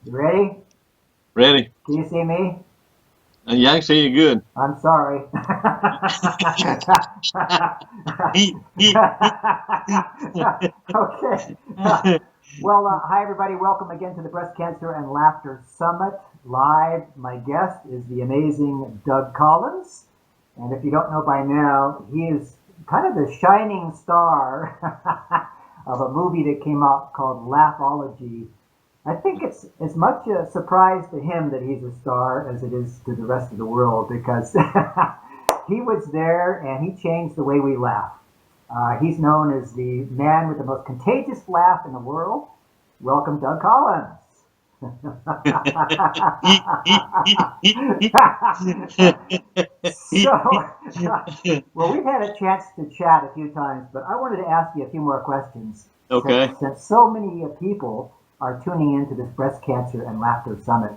You ready? Ready? Can you see me? Yeah, I can see you good. I'm sorry. Okay. Well, hi everybody. Welcome again to the Breast Cancer and Laughter Summit live. My guest is the amazing Doug Collins, and if you don't know by now, he is kind of the shining star of a movie that came out called Laughology. I think it's as much a surprise to him that he's a star as it is to the rest of the world because he was there and he changed the way we laugh. He's known as the man with the most contagious laugh in the world. Welcome, Doug Collins. So, well, we've had a chance to chat a few times, but I wanted to ask you a few more questions Okay. since so many people are tuning into this breast cancer and laughter summit,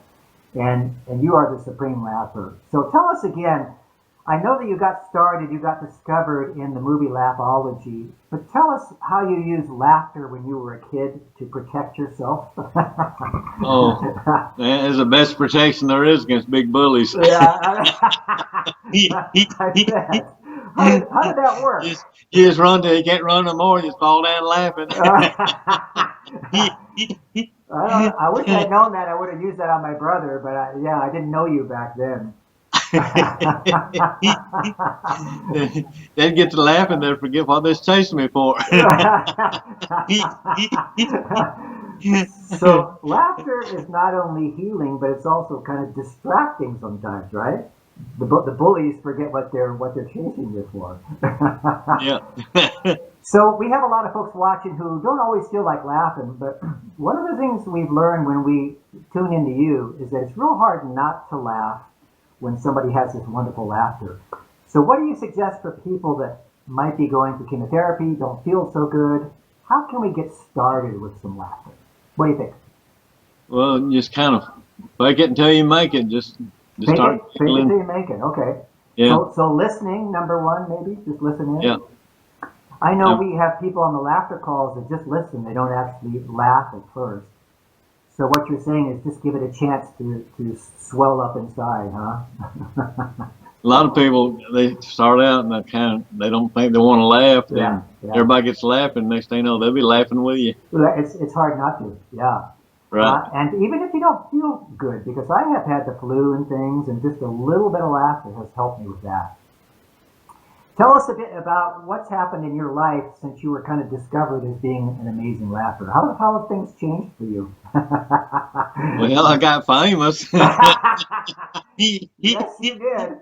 and you are the supreme laugher. So tell us again. I know that you got started, you got discovered in the movie Laughology, but tell us how you used laughter when you were a kid to protect yourself. Oh, man, it's the best protection there is against big bullies. Yeah, I bet. How did that work? You just run till you can't run no more. You just fall down laughing. I wish I'd known that. I would have used that on my brother, but yeah, I didn't know you back then. They'd get to laughing, they'd forget what they're chasing me for. So laughter is not only healing, but it's also kind of distracting sometimes, right? The bullies forget what they're chasing you for. Yeah. So we have a lot of folks watching who don't always feel like laughing, but one of the things we've learned when we tune into you is that it's real hard not to laugh when somebody has this wonderful laughter. So what do you suggest for people that might be going through chemotherapy, don't feel so good? How can we get started with some laughter? What do you think? Well, just kind of fake it until you make it. Just Fake start it, fake it till giggling. you make it. Okay. Yeah. So listening, number one, maybe just listen in. Yeah. I know Yeah. we have people on the laughter calls that just listen; they don't actually laugh at first. So what you're saying is just give it a chance to swell up inside, huh? A lot of people they start out and they don't think they want to laugh. Yeah, Then yeah. everybody gets laughing. Next thing you know, they'll be laughing with you. Well, it's hard not to. Yeah. Right. And even if you don't feel good, because I have had the flu and things, and just a little bit of laughter has helped me with that. Tell us a bit about what's happened in your life since you were kind of discovered as being an amazing laugher. How have things changed for you? Well, I got famous. Yes, you did.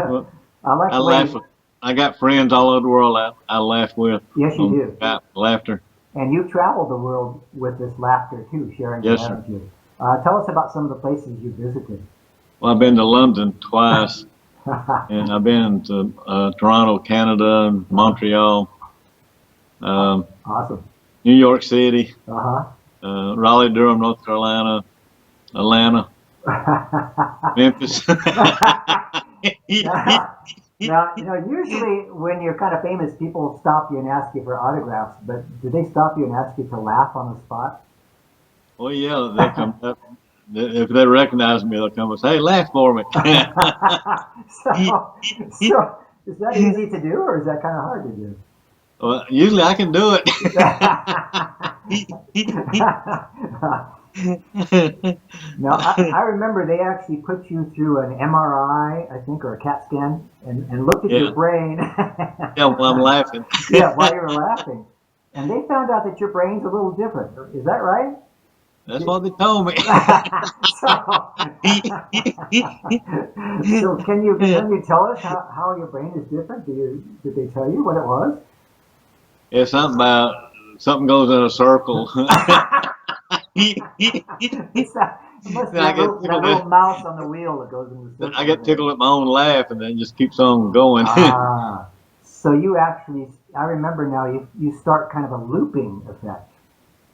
Well, I like I the way laugh. you, I got friends all over the world. I laugh with yes, you do. laughter. And you've traveled the world with this laughter too, sharing it, Yes, sir. haven't you? Tell us about some of the places you visited. Well, I've been to London twice, and I've been to Toronto, Canada, and Montreal, um, Awesome. New York City, Uh Raleigh, Durham, North Carolina, Atlanta, huh. Memphis. Now, usually when you're kind of famous, people stop you and ask you for autographs, but do they stop you and ask you to laugh on the spot? Well, yeah, they'll come up. If they recognize me, they'll come and say, "Hey, laugh for me." so is that easy to do, or is that kind of hard to do? Well, usually I can do it. No, I remember they actually put you through an MRI, I think, or a CAT scan, and looked at your Yeah, brain. yeah, well, I'm laughing. Yeah, while you were laughing. And they found out that your brain's a little different. Is that right? That's what they told me. so, so can you tell us how your brain is different? Did they tell you what it was? It's something about something goes in a circle. It's that, it must be I get that tickled. little mouse on the wheel that goes in the I circle get there. tickled at my own laugh, and then just keeps on going. Ah, so you actually, I remember now, you start kind of a looping effect.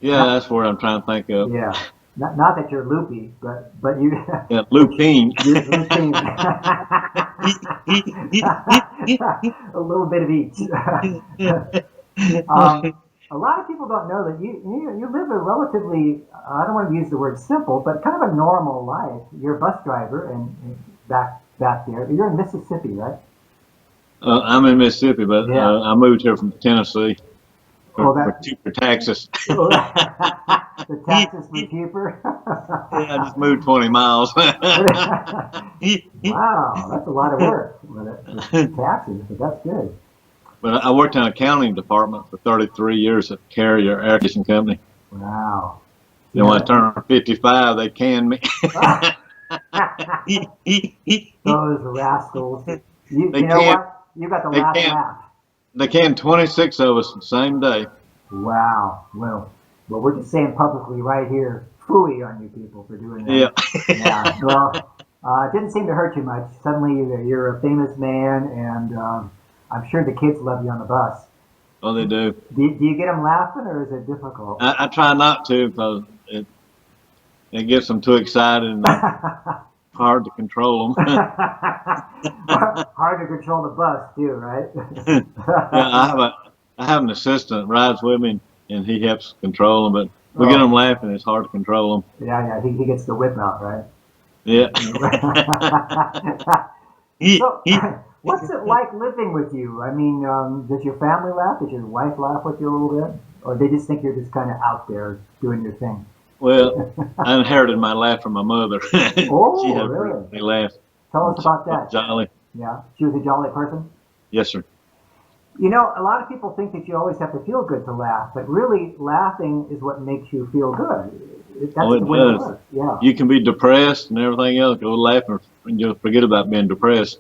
Yeah, Not, that's what I'm trying to think of. yeah, not that you're loopy, but you, Yeah, but you, looping. you're looping. A little bit of each. um, A lot of people don't know that you live a relatively, I don't want to use the word simple, but kind of a normal life. You're a bus driver and back there. You're in Mississippi, right? I'm in Mississippi, but Yeah. I moved here from Tennessee Well, for cheaper taxes. well, the taxes were cheaper. Yeah, I just moved 20 miles. Wow, that's a lot of work for taxes, but that's good. But I worked in an accounting department for 33 years at Carrier Air Conditioning Company. Wow. Then when I Yeah. turned 55, they canned me. Those rascals. They You know canned, what? You got the they last canned, laugh. they canned 26 of us the same day. Wow. Well, we're just saying publicly right here, phooey on you people for doing Yeah. that. Yeah. Well, it didn't seem to hurt you much. Suddenly you're a famous man, and I'm sure the kids love you on the bus. Oh, they do. Do you get them laughing, or is it difficult? I try not to because it gets them too excited and hard to control them. Hard to control the bus too, right? Yeah, I have an assistant that rides with me and he helps control them, but we get them Oh, laughing. It's hard to control them. yeah. He gets the whip out, right? Yeah. So, what's it like living with you? I mean, does your family laugh? Does your wife laugh with you a little bit? Or they just think you're just kind of out there doing your thing? Well, I inherited my laugh from my mother. She Oh, had a pretty really? funny laugh. Tell us She about was that. jolly. Yeah, she was a jolly person. Yes, sir. You know, a lot of people think that you always have to feel good to laugh, but really, laughing is what makes you feel good. That's Oh, the it way it does. works. Yeah, You can be depressed and everything else. Go laughing and you'll forget about being depressed.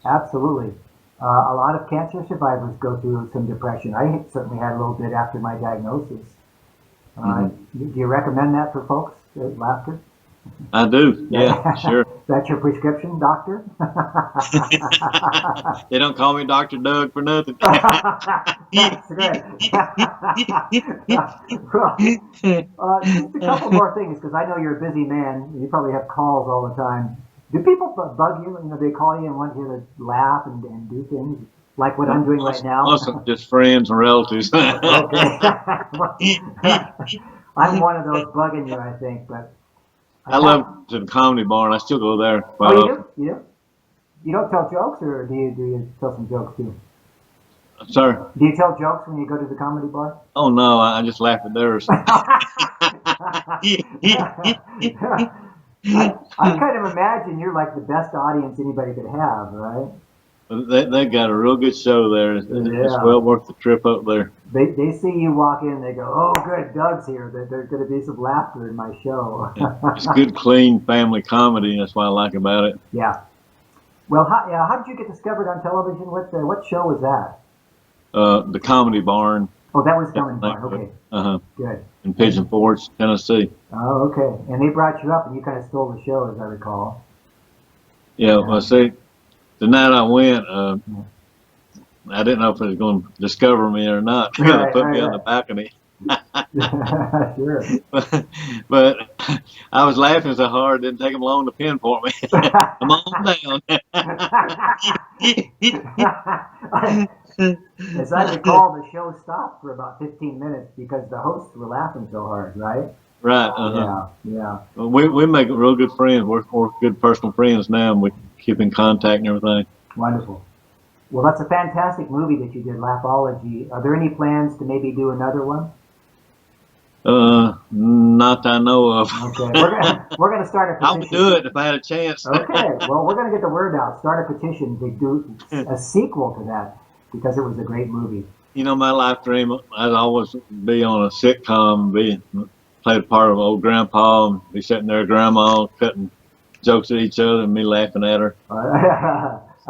absolutely. A lot of cancer survivors go through some depression. I certainly had a little bit after my diagnosis. Hmm. Do you recommend that for folks, laughter? I do. Yeah, sure. That's your prescription, doctor? They don't call me Dr. Doug for nothing. That's good. Well, just a couple more things, because I know you're a busy man. You probably have calls all the time. Do people bug you? You know, they call you and want you to laugh and do things like what I'm doing right now. Most of them just friends and relatives. Okay. I'm one of those bugging you, I think, but I I have. love to the Comedy Barn. I still go there Oh, quite you often. do? You do? You don't tell jokes, or do you tell some jokes too? Sir? Do you tell jokes when you go to the comedy bar? Oh no, I just laugh at theirs. I kind of imagine you're like the best audience anybody could have, right? They got a real good show there. It's Yeah. well worth the trip up there. They see you walk in, they go, "Oh, good, Doug's here. There's going to be some laughter in my show." It's good, clean family comedy. That's what I like about it. Yeah. Well, how did you get discovered on television? What show was that? The Comedy Barn. Oh, that was Comedy Barn. Okay, Uh-huh. good. In Pigeon Forge, Tennessee. Oh, okay. And they brought you up, and you kind of stole the show, as I recall. Yeah, well, see, the night I went, I didn't know if it was going to discover me or not. They Right, put me right, on the balcony. right. Sure. But I was laughing so hard, it didn't take them long to pinpoint me. Come on down. As I recall, the show stopped for about 15 minutes because the hosts were laughing so hard, right? Right. Uh-huh. Yeah. Well, we make real good friends. We're good personal friends now, and we keep in contact and everything. Wonderful. Well, that's a fantastic movie that you did, Laughology. Are there any plans to maybe do another one? Not that I know of. Okay, we're gonna start a I would petition. do it if I had a chance. Okay, well, we're gonna get the word out. Start a petition to do a sequel to that because it was a great movie. You know, my life dream, I'd always be on a sitcom, play the part of old grandpa, and be sitting there, grandma, cutting jokes at each other, and me laughing at her.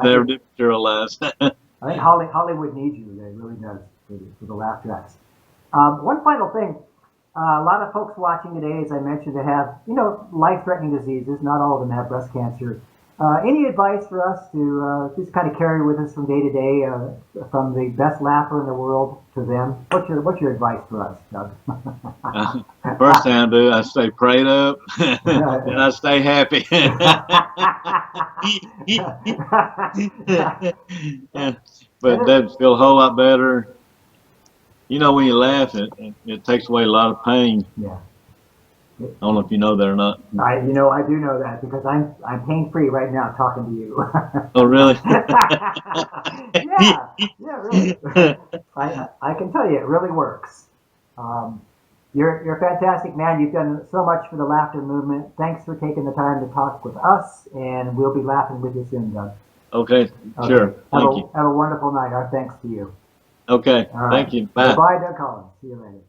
Never did materialize. I think Hollywood needs you. It really does for the laugh tracks. One final thing. A lot of folks watching today, as I mentioned, that have, life-threatening diseases. Not all of them have breast cancer. Any advice for us to just kind of carry with us from day to day, from the best laugher in the world to them? What's your advice for us, Doug? First thing I do, I stay prayed up, and I stay happy. But that'd feel a whole lot better. You know, when you laugh, it takes away a lot of pain. Yeah. I don't know if you know that or not. I do know that because I'm pain free right now talking to you. Oh, really? Yeah, really. I can tell you, it really works. Um, you're a fantastic man. You've done so much for the laughter movement. Thanks for taking the time to talk with us, and we'll be laughing with you soon, Doug. Okay, sure. Thank you. Have a wonderful night. Our thanks to you. Okay, All right. thank you. Bye. Bye, Doug Collins. See you later.